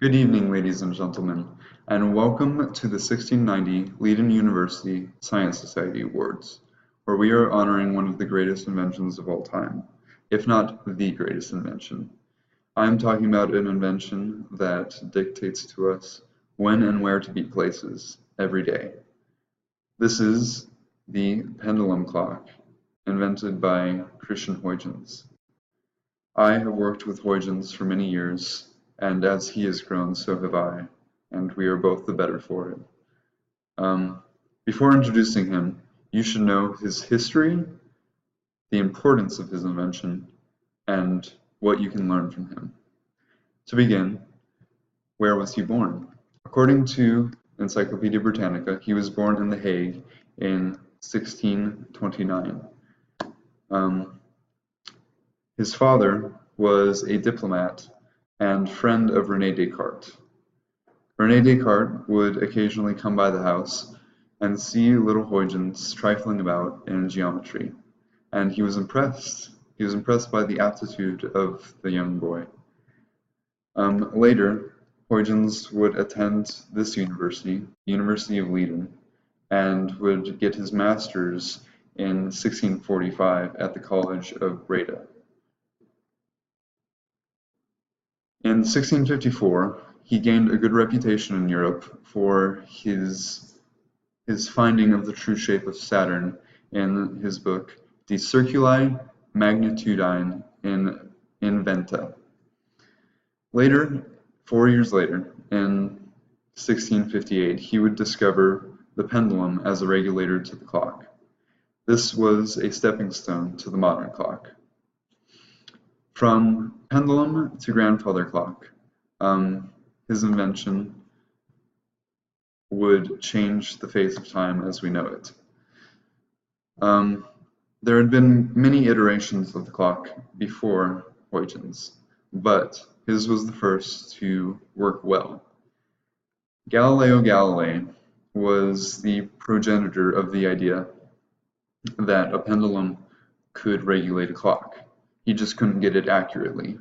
Good evening, ladies and gentlemen, and welcome to the 1690 Leiden University Science Society Awards, where we are honoring one of the greatest inventions of all time, if not the greatest invention. I'm talking about an invention that dictates to us when and where to be places every day. This is the pendulum clock, invented by Christiaan Huygens. I have worked with Huygens for many years, and as he has grown, so have I, and we are both the better for it. Before introducing him, you should know his history, the importance of his invention, and what you can learn from him. To begin, where was he born? According to Encyclopedia Britannica, he was born in The Hague in 1629. His father was a diplomat and friend of René Descartes. René Descartes would occasionally come by the house and see little Huygens trifling about in geometry, and he was impressed. He was impressed by the aptitude of the young boy. Later, Huygens would attend this university, the University of Leiden, and would get his master's in 1645 at the College of Breda. In 1654, he gained a good reputation in Europe for his finding of the true shape of Saturn in his book De Circuli Magnitudine in Inventa. Later, 4 years later, in 1658, he would discover the pendulum as a regulator to the clock. This was a stepping stone to the modern clock. From pendulum to grandfather clock, his invention would change the face of time as we know it. There had been many iterations of the clock before Huygens, but his was the first to work well. Galileo Galilei was the progenitor of the idea that a pendulum could regulate a clock. He just couldn't get it accurately.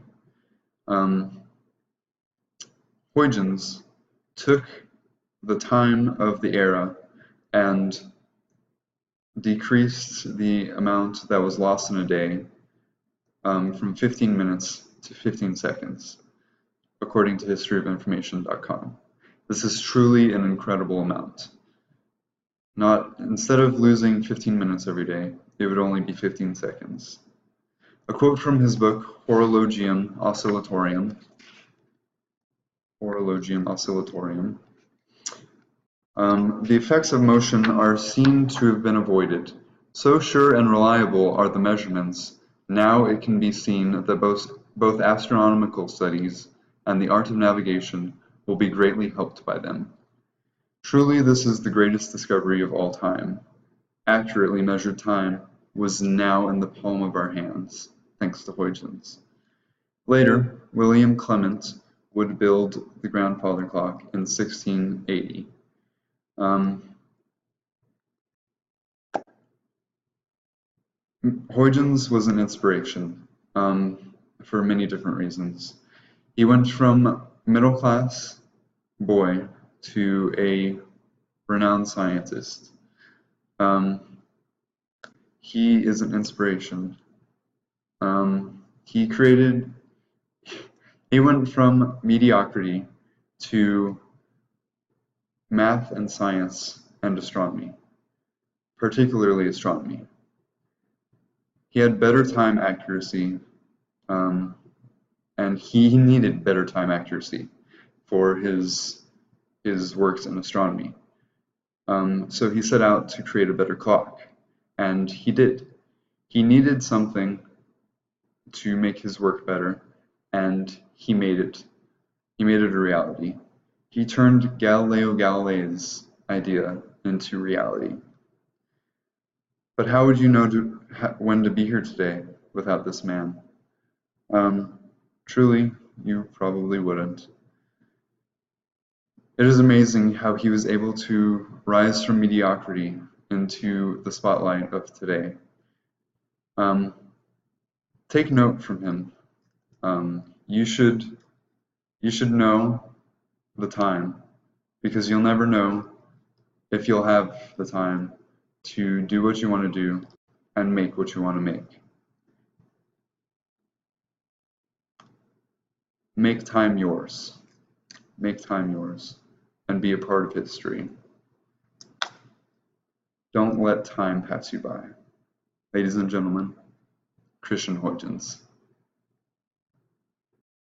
Huygens took the time of the era and decreased the amount that was lost in a day from 15 minutes to 15 seconds, according to historyofinformation.com. This is truly an incredible amount. Instead of losing 15 minutes every day, it would only be 15 seconds. A quote from his book, Horologium Oscillatorium. The effects of motion are seen to have been avoided. So sure and reliable are the measurements, now it can be seen that both astronomical studies and the art of navigation will be greatly helped by them. Truly, this is the greatest discovery of all time. Accurately measured time was now in the palm of our hands, thanks to Huygens. Later, William Clement would build the grandfather clock in 1680. Huygens was an inspiration for many different reasons. He went from middle-class boy to a renowned scientist. He is an inspiration. He went from mediocrity to math and science and astronomy, particularly astronomy. He had better time accuracy, and he needed better time accuracy for his works in astronomy. So he set out to create a better clock, and he did. He needed something to make his work better, and he made it. He made it a reality. He turned Galileo Galilei's idea into reality. But how would you know when to be here today without this man? Truly, you probably wouldn't. It is amazing how he was able to rise from mediocrity into the spotlight of today. Take note from him. You should know the time, because you'll never know if you'll have the time to do what you want to do and make what you want to make. Make time yours. Make time yours and be a part of history. Don't let time pass you by. Ladies and gentlemen, Christiaan Huygens.